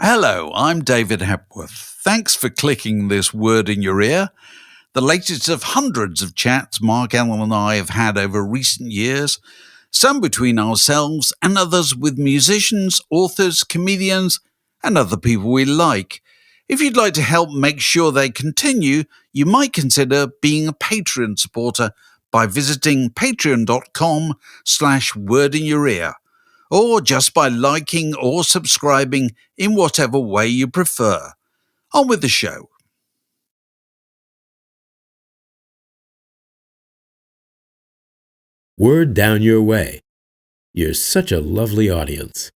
Hello, I'm David Hepworth. Thanks for clicking this word in your ear, the latest of hundreds of chats Mark Allen and I have had over recent years, some between ourselves and others with musicians, authors, comedians, and other people we like. If you'd like to help make sure they continue, you might consider being a Patreon supporter by visiting patreon.com/wordinyour-ear, or just by liking or subscribing in whatever way you prefer. On with the show. Word down your way. You're such a lovely audience.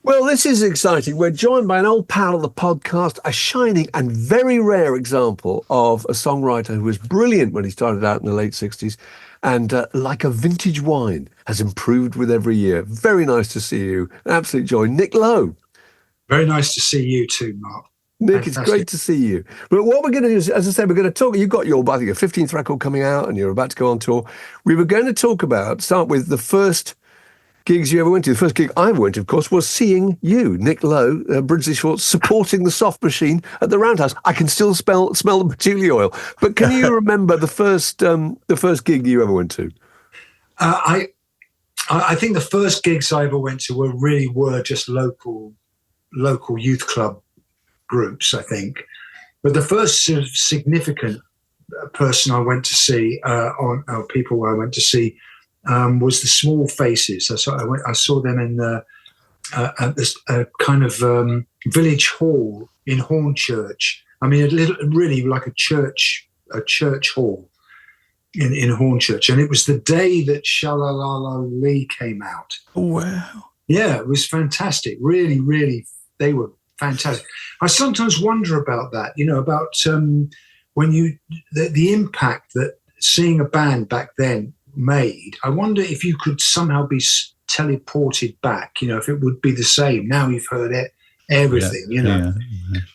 Well, this is exciting. We're joined by an old pal of the podcast, a shining and very rare example of a songwriter who was brilliant when he started out in the late 60s and, like a vintage wine, has improved with every year. Very nice to see you. An absolute joy. Nick Lowe. Very nice to see you too, Mark. Nick, Fantastic. It's great to see you. But what we're going to do is, as I said, we're going to talk. You've got your 15th record coming out and you're about to go on tour. We were going to start with the first gigs you ever went to. The first gig I ever went to, of course, was seeing you, Nick Lowe, Brinsley Schwarz, supporting the Soft Machine at the Roundhouse. I can still smell the patchouli oil. But can you remember the first gig you ever went to? I think the first gigs I ever went to were just local youth club groups, I think. But the first sort of significant person I went to see, people I went to see, was the Small Faces. I saw them in at this kind of village hall in Hornchurch. I mean, really like a church hall in Hornchurch, and it was the day that Shalalala Lee came out. Oh, wow! Yeah, it was fantastic. Really, really, they were fantastic. I sometimes wonder about that. About when the impact that seeing a band back then made. I wonder if you could somehow be teleported back, if it would be the same. Now you've heard everything, Yeah.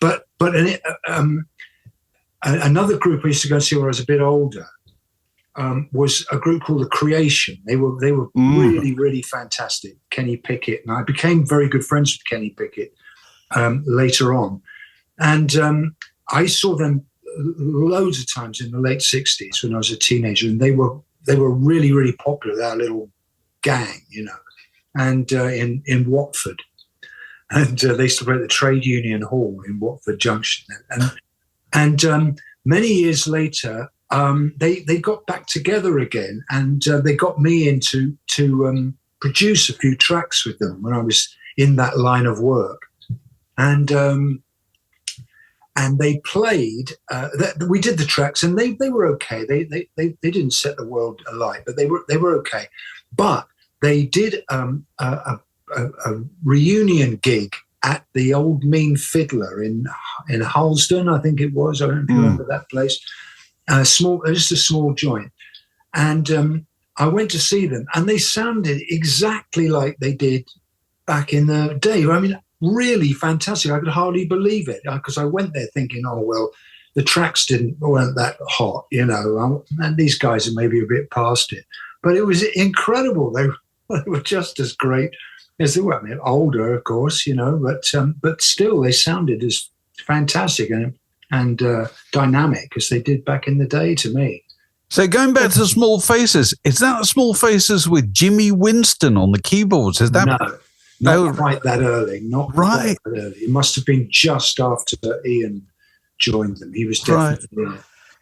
But another group I used to go and see when I was a bit older was a group called The Creation. They were really, really fantastic. Kenny Pickett, and I became very good friends with Kenny Pickett later on. And I saw them loads of times in the late 60s when I was a teenager, and they were really, really popular, that little gang, and in Watford. And they used to play at the Trade Union Hall in Watford Junction. And many years later, they got back together again, and they got me in to produce a few tracks with them when I was in that line of work. And they played. We did the tracks, and they were okay. They didn't set the world alight, but they were okay. But they did a reunion gig at the Old Mean Fiddler in Harlesden, I think it was. I don't know if you remember that place. Just a small joint, and I went to see them, and they sounded exactly like they did back in the day. I mean, really fantastic. I could hardly believe it, because I went there thinking, oh, well, the tracks weren't that hot, and these guys are maybe a bit past it. But it was incredible. They were just as great as they were. I mean, older, of course, but still they sounded as fantastic and dynamic as they did back in the day to me. So going back to Small Faces, is that Small Faces with Jimmy Winston on the keyboards? Is that Not quite that early. Not right. Quite that early. It must have been just after Ian joined them. He was definitely in it.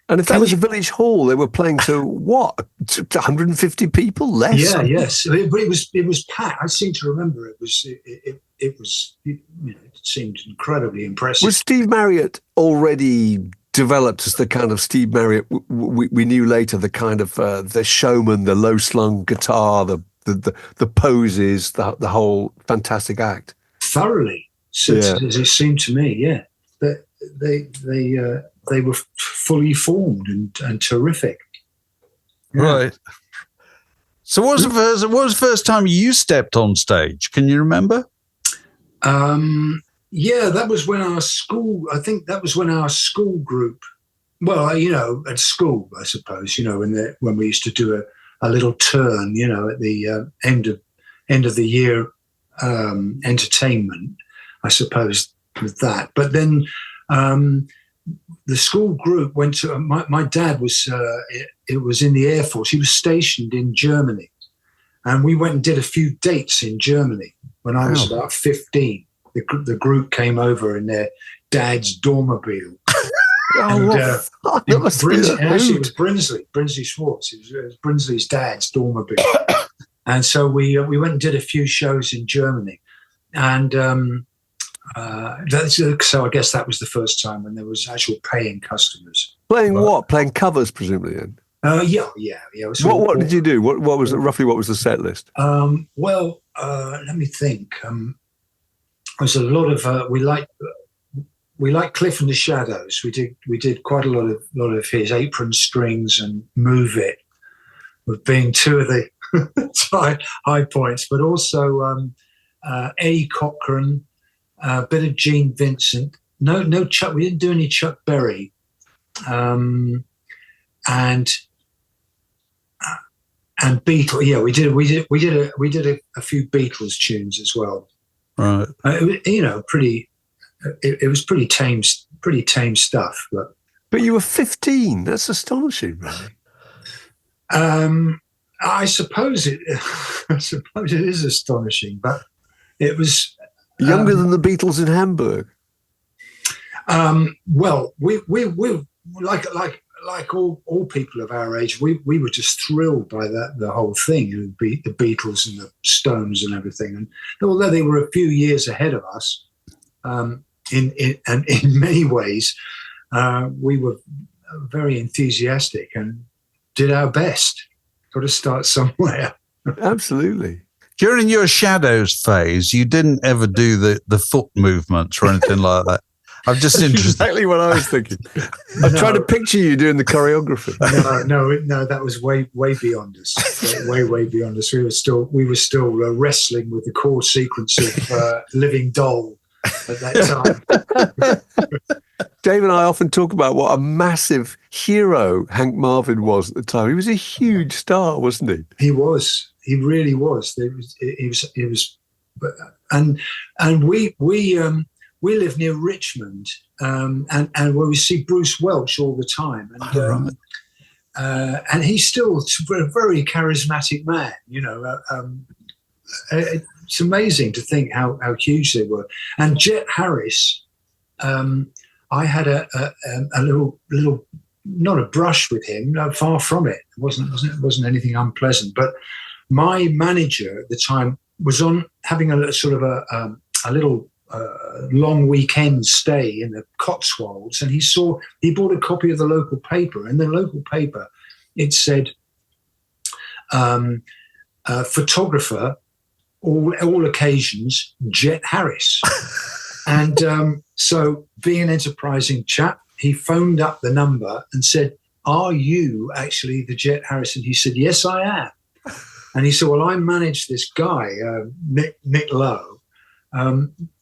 And if that was a village hall, they were playing to what? To 150 people? Less? Yeah, yes. But it was packed. I seem to remember it seemed incredibly impressive. Was Steve Marriott already developed as the kind of Steve Marriott we knew later, the kind of the showman, the low-slung guitar, the poses, the whole fantastic act? Thoroughly, as it seemed to me, yeah. That they were fully formed and terrific. Yeah. Right. So what was the first time you stepped on stage? Can you remember? Yeah, that was when our school, I think that was when our school group, well, at school, I suppose, when we used to do a little turn, at the end of the year entertainment, I suppose with that. But then the school group went to my dad was it was in the Air Force. He was stationed in Germany, and we went and did a few dates in Germany when I was about 15. The group came over in their dad's Dormobile. It was Brinsley Schwarz. It was Brinsley's dad's Dormobile. And so we went and did a few shows in Germany. And so I guess that was the first time when there was actual paying customers. Playing what? Playing covers, presumably, then? Yeah. What did you do? What was roughly what was the set list? Let me think. There's a lot of we like Cliff and the Shadows. We did quite a lot of his Apron Strings and Move It, with being two of the high points, but also Eddie Cochran, a bit of Gene Vincent. No Chuck. We didn't do any Chuck Berry, and Beatles. Yeah, we did a few Beatles tunes as well. Right. It was pretty tame stuff. But you were 15. That's astonishing, really. I suppose it is astonishing, but it was younger than the Beatles in Hamburg. Well, we like all people of our age, we were just thrilled by the whole thing, the Beatles and the Stones and everything. And although they were a few years ahead of us, in many ways, we were very enthusiastic and did our best. Got to start somewhere. Absolutely. During your Shadows phase, you didn't ever do the foot movements or anything like that. I'm just interested. Exactly what I was thinking. I'm trying to picture you doing the choreography. No, that was way beyond us. way beyond us. We were still wrestling with the chord sequence of Living Doll at that time. Dave and I often talk about what a massive hero Hank Marvin was at the time. He was a huge star, wasn't he? He was. He really was. He was. And we live near Richmond, and where we see Bruce Welch all the time, and he's still a very charismatic man. It's amazing to think how huge they were. And Jet Harris, I had a little not a brush with him, no, far from it. It wasn't anything unpleasant. But my manager at the time was having a sort of a little long weekend stay in the Cotswolds, and he bought a copy of the local paper. And the local paper, it said, photographer, all occasions, Jet Harris. And so, being an enterprising chap, he phoned up the number and said, "Are you actually the Jet Harris?" And he said, "Yes, I am." And he said, "Well, I manage this guy, Nick Lowe.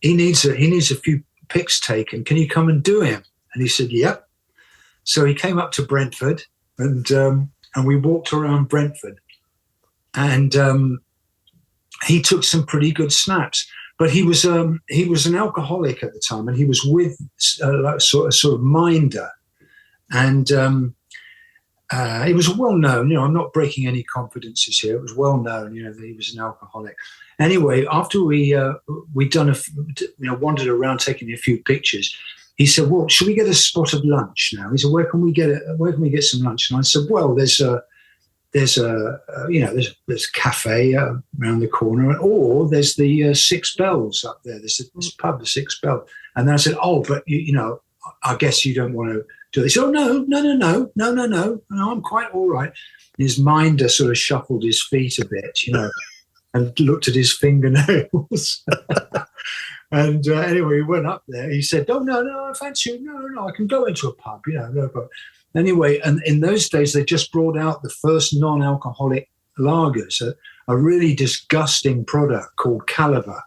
He needs a few pics taken. Can you come and do him?" And he said, "Yep." So he came up to Brentford, and we walked around Brentford, and he took some pretty good snaps. But he was an alcoholic at the time, and he was with sort of minder, and it was well known. I'm not breaking any confidences here. It was well known, that he was an alcoholic. Anyway, after we'd done wandered around taking a few pictures, he said, "Well, should we get a spot of lunch now?" He said, "Where can we get some lunch?" And I said, "Well, there's a cafe around the corner, or there's the Six Bells up there. There's this pub, the Six Bells." And then I said, "Oh, but I guess you don't want to do this." "Oh, no, I'm quite all right." His minder sort of shuffled his feet a bit, and looked at his fingernails. And anyway, he went up there. He said, "Oh, no, I fancy you. No, I can go into a pub, no problem." Anyway, and in those days, they just brought out the first non-alcoholic lagers, a really disgusting product called Caliber.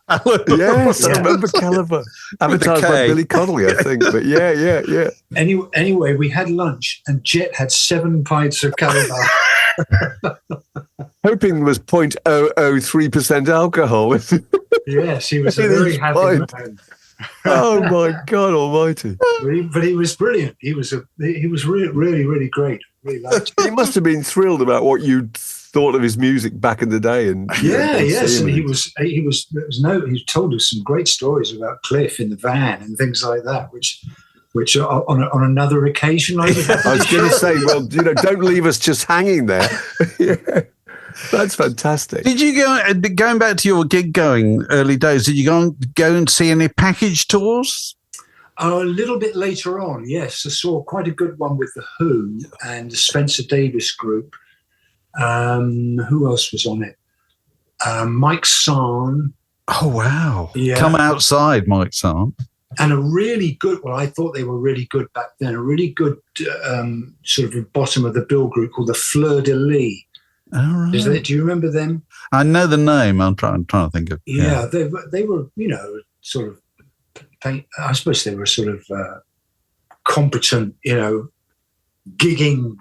Yes, I remember Caliber. Advertised by Billy Connolly, I think. But yeah. Anyway, we had lunch, and Jet had 7 pints of Caliber. Hoping was 0.003% alcohol. Yes, he was a very happy man. Oh my God Almighty! But he was brilliant. He was really, really, really great. Really liked him. He must have been thrilled about what you thought of his music back in the day, and Yes, and he told us some great stories about Cliff in the van and things like that, which on another occasion, I was going to say, well, don't leave us just hanging there. Yeah. That's fantastic. Did you going back to your gig going early days? Did you go and see any package tours? A little bit later on, yes. I saw quite a good one with The Who and the Spencer Davis group. Who else was on it? Mike Sarn. Oh, wow. Yeah. Come Outside, Mike Sarn. And a really good, well, I thought they were really good back then, a really good sort of bottom of the bill group called the Fleur de Lis. Oh, right. Do you remember them? I know the name. I'm trying to think of. Yeah, they were, sort of, I suppose they were sort of competent, gigging.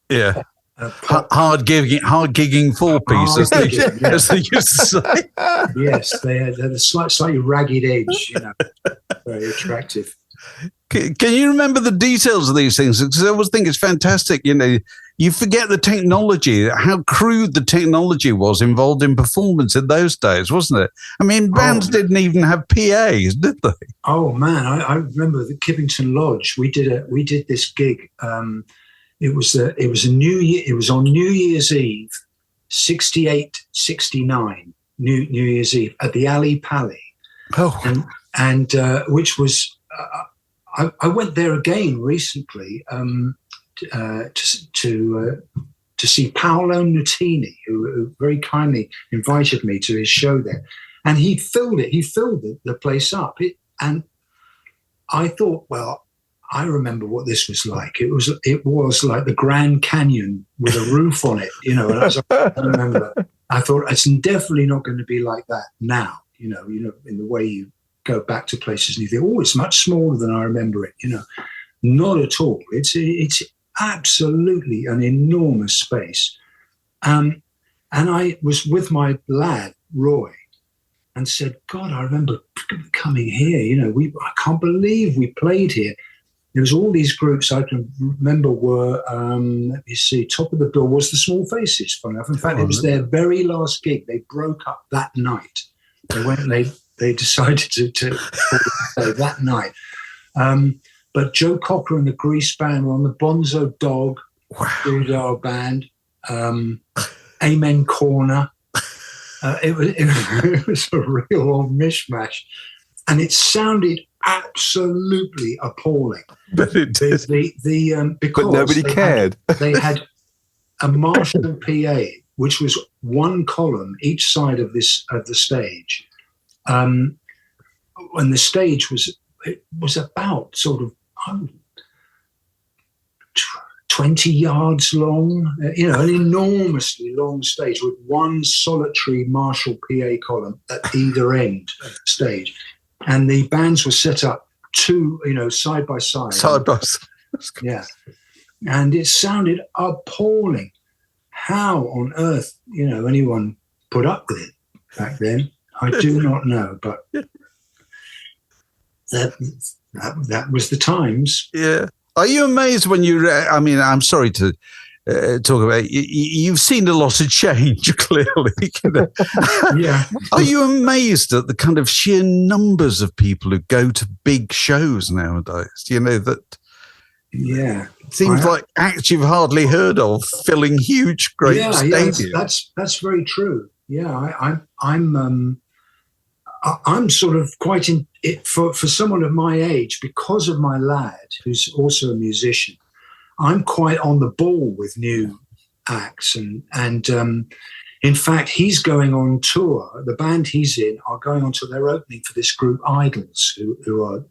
Yeah. Hard gigging four-piece, as they used to say. Yes, they had a slightly ragged edge, very attractive. Can you remember the details of these things? Because I always think it's fantastic. You forget the technology, how crude the technology was involved in performance in those days, wasn't it? I mean, bands didn't even have PAs, did they? Oh man, I remember the Kippington Lodge. We did this gig. It was a New Year. It was on New Year's Eve, 68, 69, New Year's Eve at the Ali Pali. Oh, and which was I went there again recently to see Paolo Nutini, who very kindly invited me to his show there, and he filled the place up. And I thought, well, I remember what this was like. It was like the Grand Canyon with a roof on it, And I remember, I thought it's definitely not going to be like that now. In the way you go back to places and you think, oh, it's much smaller than I remember it. Not at all. It's absolutely an enormous space. And I was with my lad Roy, and said, God, I remember coming here. I can't believe we played here. There was all these groups I can remember were, let me see, top of the bill was the Small Faces, funny enough. In fact, it was their very last gig. They broke up that night. They decided to play that night. But Joe Cochran and the Grease Band were on the Bonzo Dog, Wow. Band, Amen Corner. It was a real old mishmash. And it sounded absolutely appalling. But it did. Because but nobody cared. They had a Marshall PA, which was one column each side of the stage. And the stage was about sort of 20 yards long, an enormously long stage with one solitary Marshall PA column at either end of the stage. And the bands were set up side by side. Side by side. Yeah. And it sounded appalling. How on earth, anyone put up with it back then? I do not know, but that was the times. Yeah. Are you amazed when I'm sorry to talk about it. You've seen a lot of change, clearly. Yeah. Are you amazed at the kind of sheer numbers of people who go to big shows nowadays? That Yeah, it seems like acts you've hardly heard of filling huge, great stadiums. Yeah, that's very true. Yeah, I'm sort of quite in it for someone of my age, because of my lad who's also a musician. I'm quite on the ball with new acts, and in fact, he's going on tour. The band he's in are going on to their opening for this group Idols, who are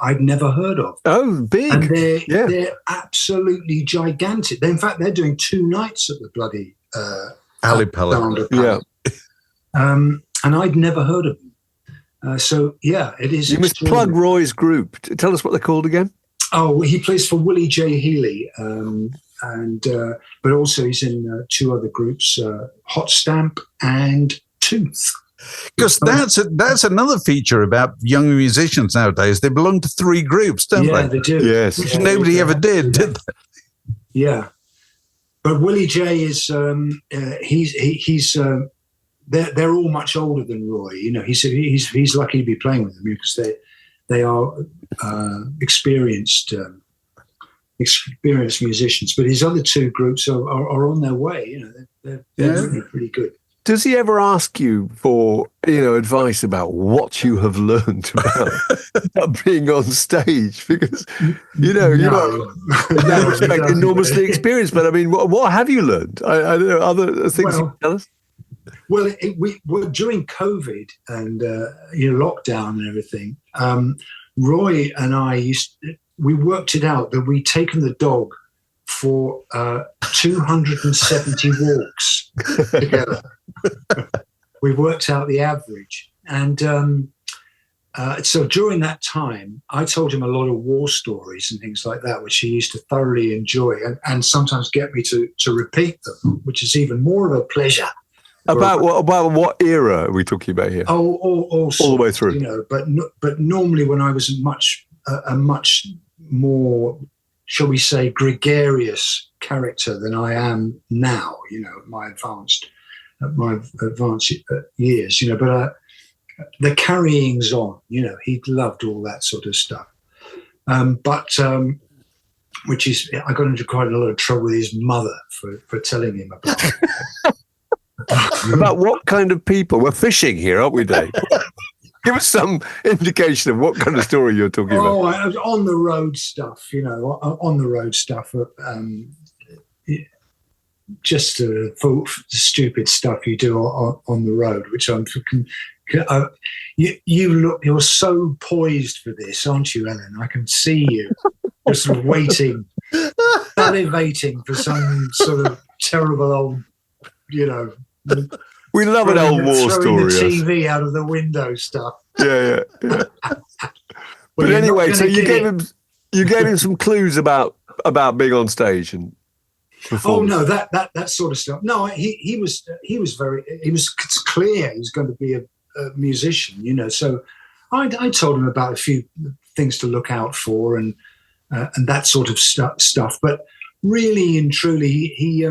I'd never heard of. Oh, big! And they're absolutely gigantic. In fact, they're doing 2 nights at the bloody Ali Pali. Yeah. And I'd never heard of them. So yeah, it is. You must plug Roy's group. Tell us what they're called again. Oh, he plays for Willie J. Healy, but also he's in 2 other groups, Hot Stamp and Tooth. Because that's another feature about young musicians nowadays. They belong to 3 groups, don't they? Yeah, they do. Yes. Which nobody ever did they? Yeah. But Willie J is they're all much older than Roy. You know, he's lucky to be playing with them because they are experienced musicians. But his other 2 groups are on their way. You know, they're really pretty good. Does he ever ask you for, advice about what you have learned about being on stage? Because, you are enormously experienced. But I mean, what have you learned? I don't know, other things you can tell us? Well, during COVID and lockdown and everything, Roy and I we worked it out that we'd taken the dog for 270 walks together. We worked out the average. And so during that time, I told him a lot of war stories and things like that, which he used to thoroughly enjoy and sometimes get me to repeat them, which is even more of a pleasure. About what era are we talking about here? Oh, all the way through. But normally when I was a much more, shall we say, gregarious character than I am now. My advanced years. But the carryings on. He loved all that sort of stuff. Which is, I got into quite a lot of trouble with his mother for telling him about. About what kind of people? We're fishing here, aren't we, Dave? Give us some indication of what kind of story you're talking about. On the road stuff, on the road stuff. Just for stupid stuff you do on the road, which I'm thinking. You're so poised for this, aren't you, Ellen? I can see you just sort of waiting, salivating for some sort of terrible old, We love an old war story. The TV out of the window stuff. Yeah. But anyway, so you gave him some clues about being on stage and performing. Oh no, that sort of stuff. No, he was clear he was going to be a musician. So I told him about a few things to look out for and that sort of stuff. But really and truly, he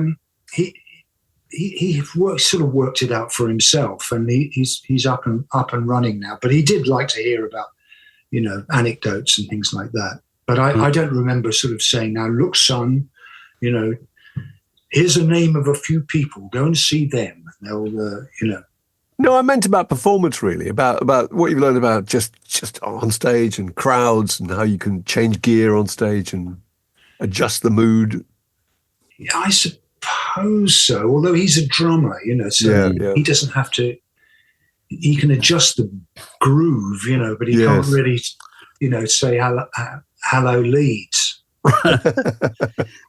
worked it out for himself, and he's up and running now. But he did like to hear about, anecdotes and things like that. But I don't remember sort of saying, "Now look, son, here's the name of a few people. Go and see them. They'll, No, I meant about performance, really, about what you've learned about just on stage and crowds and how you can change gear on stage and adjust the mood. Yeah, I suppose so. Although he's a drummer, so he doesn't have to. He can adjust the groove, but he can't really, say hello Leeds.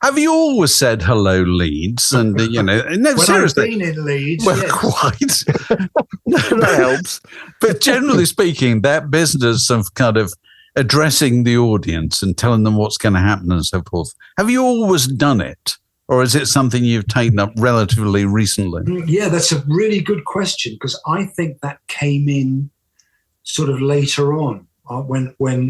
Have you always said hello Leeds? And no, seriously, I've been in Leeds. Well, yes. quite. That helps. But generally speaking, that business of kind of addressing the audience and telling them what's going to happen and so forth. Have you always done it? Or is it something you've taken up relatively recently? Yeah, that's a really good question, because I think that came in sort of later on when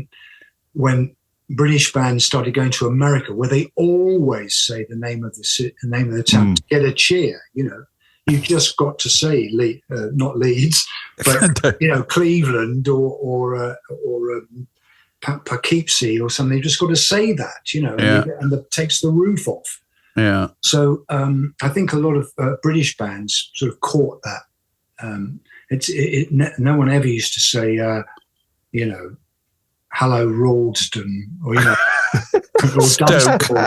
British bands started going to America, where they always say the name of the town to get a cheer. You just got to say not Leeds, but Cleveland or Poughkeepsie or something. You just got to say that, and that takes the roof off. Yeah. So I think a lot of British bands sort of caught that. No one ever used to say, hello Ralston, or or Dunstable.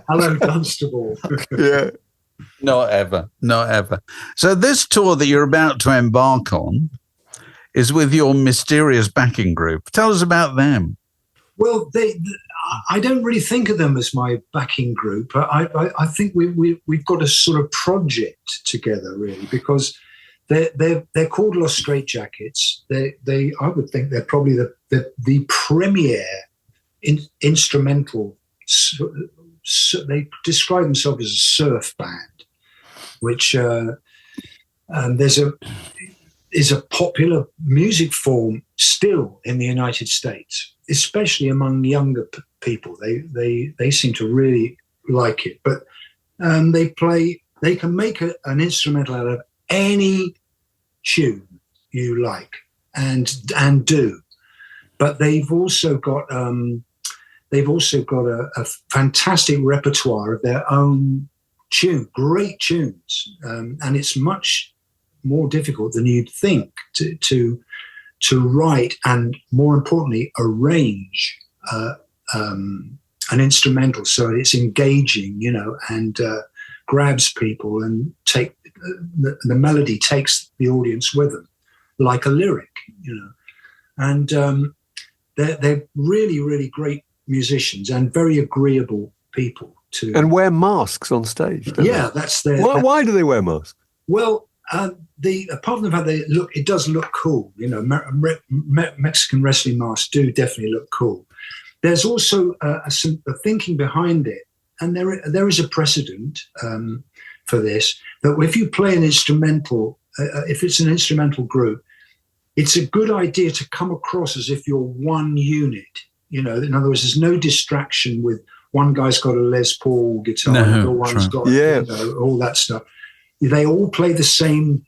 Hello Dunstable. Yeah. Not ever. So this tour that you're about to embark on is with your mysterious backing group. Tell us about them. Well, I don't really think of them as my backing group. I think we've got a sort of project together, really, because they're called Los Straitjackets. I would think they're probably the premier instrumental. They describe themselves as a surf band, which there's is a popular music form still in the United States, especially among younger people. They seem to really like it. But they can make an instrumental out of any tune you like and do. But they've also got a fantastic repertoire of their own great tunes, and it's much more difficult than you'd think to write and, more importantly, arrange an instrumental so it's engaging, and grabs people and the melody takes the audience with them, like a lyric, and they're really, really great musicians and very agreeable people too. And wear masks on stage. Yeah, that's their. Why do they wear masks? Well, apart from the fact it does look cool. Mexican wrestling masks do definitely look cool. There's also a thinking behind it, and there is a precedent for this, that if you play an instrumental, if it's an instrumental group, it's a good idea to come across as if you're one unit. In other words, there's no distraction with one guy's got a Les Paul guitar, the one's got all that stuff. They all play the same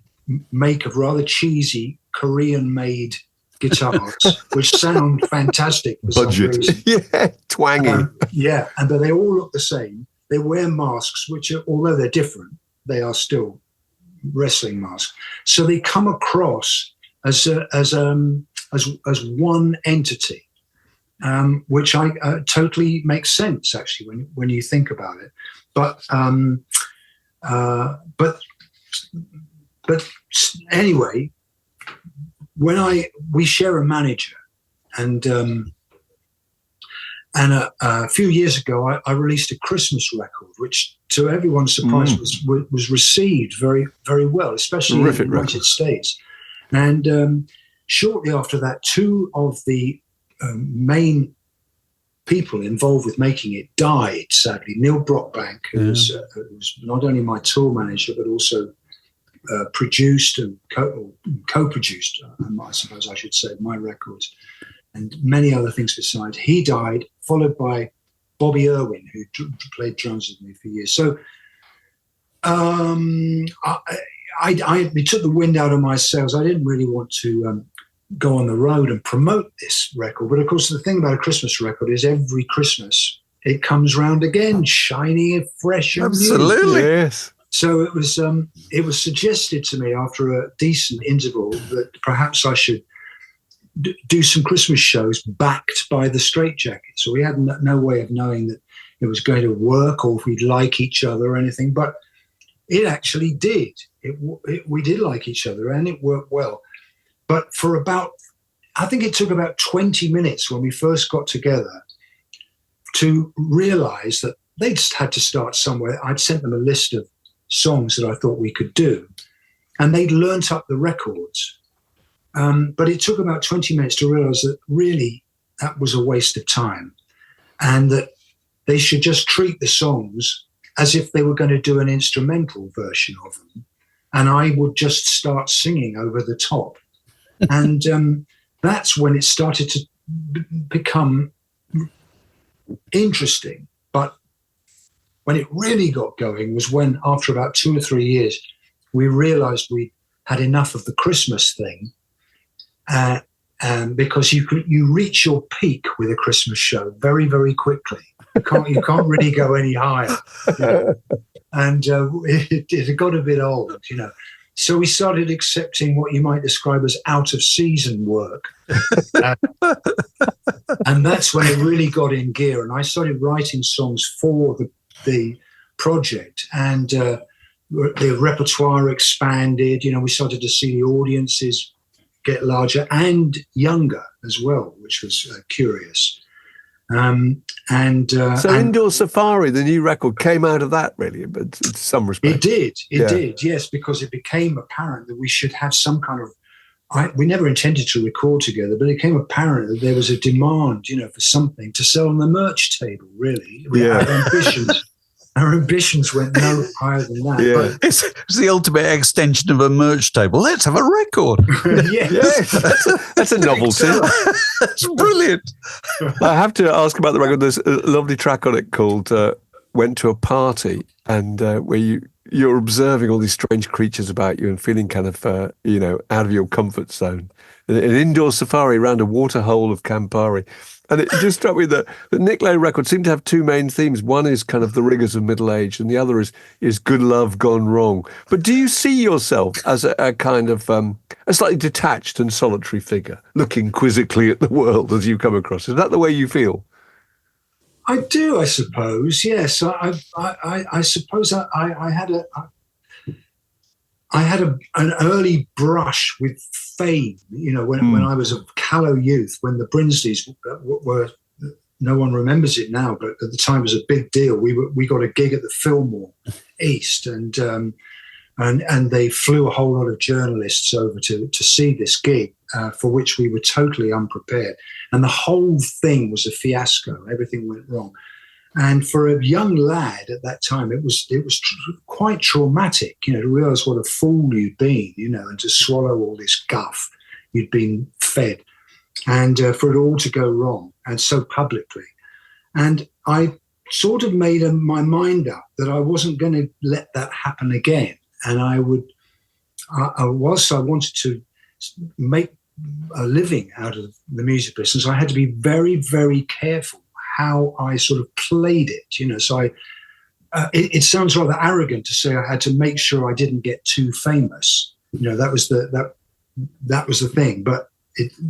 make of rather cheesy Korean-made guitars, which sound fantastic for some reason. Yeah, twangy. But they all look the same. They wear masks, which, although they're different, they are still wrestling masks. So they come across as one entity. Which totally makes sense, actually, when you think about it. But anyway, we share a manager, and a few years ago I released a Christmas record, which to everyone's surprise was received very, very well, especially in the United States. And shortly after that, two of the main people involved with making it died, sadly. Neil Brockbank, who was not only my tour manager, but also produced and co-produced, I suppose I should say, my records, and many other things besides. He died, followed by Bobby Irwin, who played drums with me for years. So it took the wind out of my sails. I didn't really want to go on the road and promote this record. But of course, the thing about a Christmas record is every Christmas it comes round again, shiny and fresh and absolutely new. Yes. So it was suggested to me after a decent interval that perhaps I should do some Christmas shows backed by the Straitjackets. So we had no way of knowing that it was going to work or if we'd like each other or anything, but it actually did. We did like each other and it worked well. But I think it took about 20 minutes when we first got together to realize that they just had to start somewhere. I'd sent them a list of songs that I thought we could do, and they'd learnt up the records. But it took about 20 minutes to realize that really that was a waste of time and that they should just treat the songs as if they were going to do an instrumental version of them, and I would just start singing over the top. And that's when it started to become interesting. But when it really got going was when, after about 2 or 3 years, we realized we had enough of the Christmas thing, because you reach your peak with a Christmas show very, very quickly. You can't really go any higher. And it got a bit old, So we started accepting what you might describe as out-of-season work. And that's when it really got in gear. And I started writing songs for the project. And the repertoire expanded. We started to see the audiences get larger and younger as well, which was curious. So Indoor Safari, the new record, came out of that, really, but in some respect. It did, yes, because it became apparent that we should have some kind of... we never intended to record together, but it became apparent that there was a demand, for something to sell on the merch table, really. We had ambitions Our ambitions went no higher than that. Yeah. It's the ultimate extension of a merch table. Let's have a record. Yes. That's a novelty. That's brilliant. I have to ask about the record. There's a lovely track on it called "Went to a Party," and where you're observing all these strange creatures about you and feeling kind of out of your comfort zone. An indoor safari around a waterhole of Campari. And it just struck me that the Nick Lowe records seem to have two main themes. One is kind of the rigors of middle age, and the other is good love gone wrong. But do you see yourself as a kind of a slightly detached and solitary figure, looking quizzically at the world as you come across? Is that the way you feel? I do, I suppose. Yes, I suppose I had an early brush with fame, when I was a callow youth, when the Brinsleys were, no one remembers it now, but at the time it was a big deal. We got a gig at the Fillmore East, and they flew a whole lot of journalists over to see this gig, for which we were totally unprepared. And the whole thing was a fiasco. Everything went wrong. And for a young lad at that time, it was quite traumatic, to realize what a fool you'd been, and to swallow all this guff you'd been fed, and for it all to go wrong, and so publicly. And I sort of made my mind up that I wasn't going to let that happen again. And whilst I wanted to make a living out of the music business, I had to be very, very careful how I sort of played it, So it sounds rather arrogant to say I had to make sure I didn't get too famous. That was the thing. But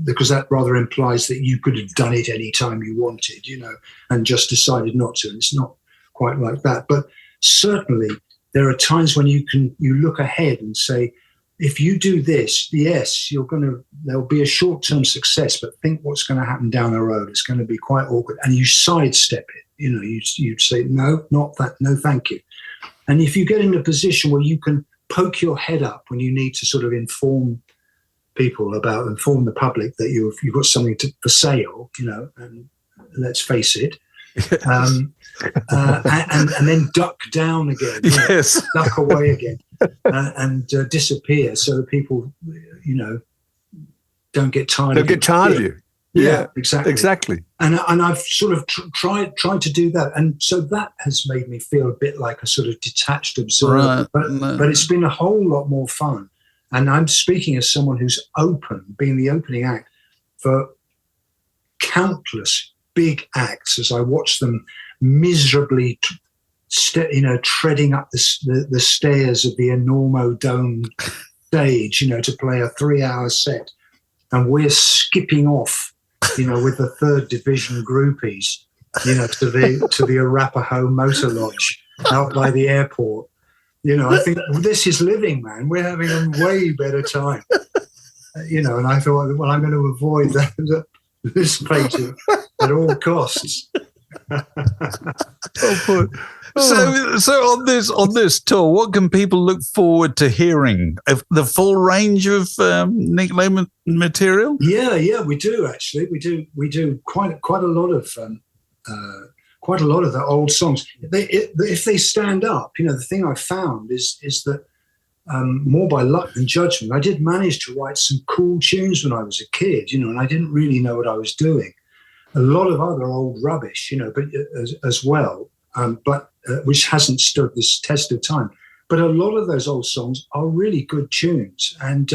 because that rather implies that you could have done it any time you wanted, and just decided not to. And it's not quite like that. But certainly there are times when you look ahead and say, if you do this, yes, there'll be a short-term success, but think what's going to happen down the road. It's going to be quite awkward. And you sidestep it. You'd say, no, not that, no, thank you. And if you get in a position where you can poke your head up when you need to sort of inform the public that you've got something for sale, and let's face it, and then duck down again, yes, duck away again, and disappear so that people, don't get tired. Don't get tired of you. Yeah, exactly. And I've sort of tried to do that, and so that has made me feel a bit like a sort of detached observer. Right. But it's been a whole lot more fun. And I'm speaking as someone who's being the opening act for countless big acts as I watch them miserably, treading up the stairs of the Enormo Dome stage, to play a 3-hour set. And we're skipping off, with the 3rd Division groupies, to the Arapahoe Motor Lodge out by the airport. I think this is living, man. We're having a way better time. And I thought, well, I'm going to avoid this fate at all costs. So on this tour, what can people look forward to hearing? The full range of Nick Lowe material? Yeah, we do actually. We do quite a lot of the old songs. If they stand up, the thing I found is that more by luck than judgment, I did manage to write some cool tunes when I was a kid, and I didn't really know what I was doing. A lot of other old rubbish, but as well, but which hasn't stood this test of time. But a lot of those old songs are really good tunes, and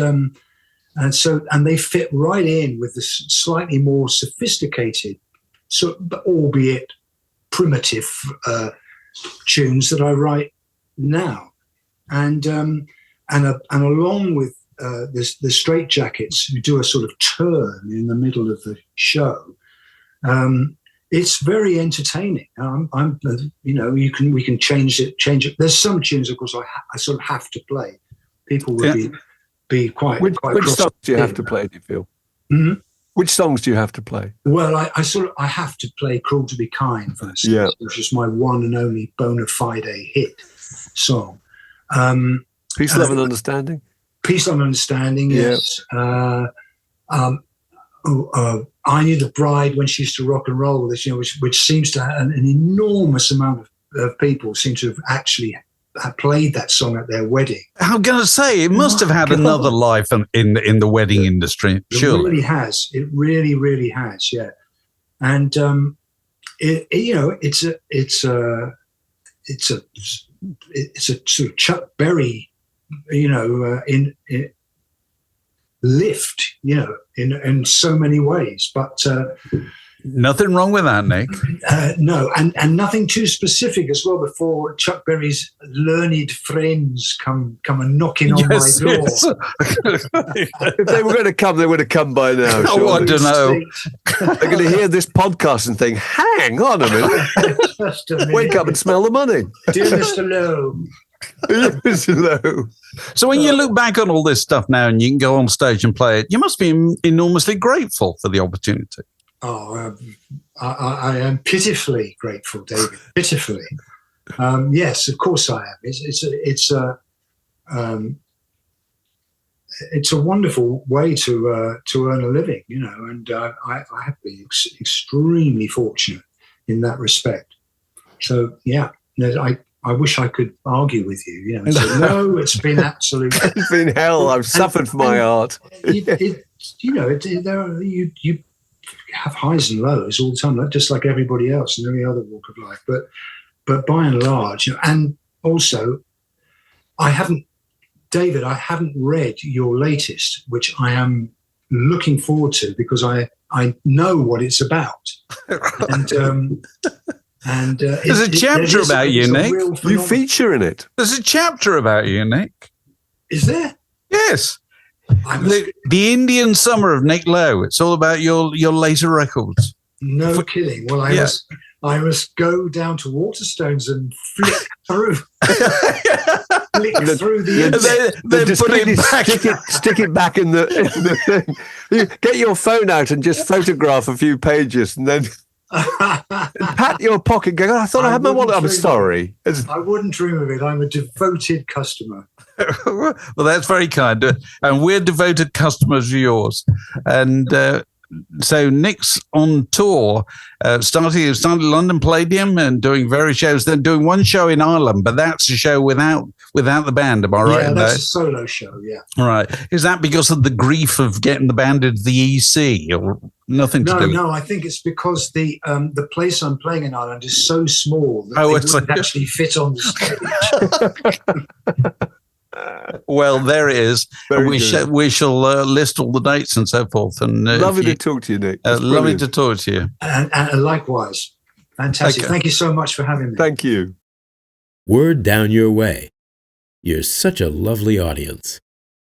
they fit right in with the slightly more sophisticated, albeit primitive tunes that I write now, and along with the Straitjackets, who do a sort of turn in the middle of the show. It's very entertaining. We can change it. There's some tunes, of course, I sort of have to play. People would be quite. Which songs do you have to play? Do you feel? Mm-hmm. Which songs do you have to play? Well, I have to play "Cruel to Be Kind" for instance, which is my one and only bona fide hit song. Peace, Love and Understanding. Peace, Love and Understanding. Yes. I Knew the Bride when she used to rock and roll with us, which seems to have an enormous amount of of people seem to have actually played that song at their wedding. I'm going to say, it must have had another life in the wedding industry, surely. It really has. It really, really has, yeah. And, it's a sort of Chuck Berry, in lift, in so many ways. But nothing wrong with that, Nick. No, and nothing too specific as well before Chuck Berry's learned friends come and knocking on my door. Yes. If they were going to come, they would have come by now. Oh, I don't know. They're going to hear this podcast and think, hang on a minute. Just a minute. Wake up and smell the money. Dear Mr. Lowe. Mr. Lowe. So when you look back on all this stuff now and you can go on stage and play it, you must be enormously grateful for the opportunity. Oh, I am pitifully grateful, David. Pitifully. Yes, of course I am. It's a wonderful way to earn a living, and I have been extremely fortunate in that respect. So yeah, I wish I could argue with you, and say, no, it's been absolute. It's been hell. I've suffered for my art. You have highs and lows all the time, just like everybody else in any other walk of life. But by and large, and also, I haven't read your latest, which I am looking forward to because I know what it's about. And there's a chapter about you, Nick. You feature in it. There's a chapter about you, Nick. Is there? Yes. The Indian Summer of Nick Lowe. It's all about your later records. No kidding. Well, I must go down to Waterstones and flick through. Through the stick it back in the thing. You get your phone out and just photograph a few pages and then pat your pocket going, I thought I had my wallet. I'm sorry. I wouldn't dream of it. I'm a devoted customer. Well, that's very kind. And we're devoted customers of yours. And so Nick's on tour, started London Palladium and doing various shows, then doing one show in Ireland, but that's a show without the band, am I right? Yeah, that's a solo show, yeah. Right. Is that because of the grief of getting the band into the EC or nothing to do? No, I think it's because the place I'm playing in Ireland is so small that it wouldn't actually fit on the stage. Well, there it is. We shall list all the dates and so forth. And lovely to talk to you, Nick. Lovely to talk to you. And likewise. Fantastic. Okay. Thank you so much for having me. Thank you. Word down your way. You're such a lovely audience.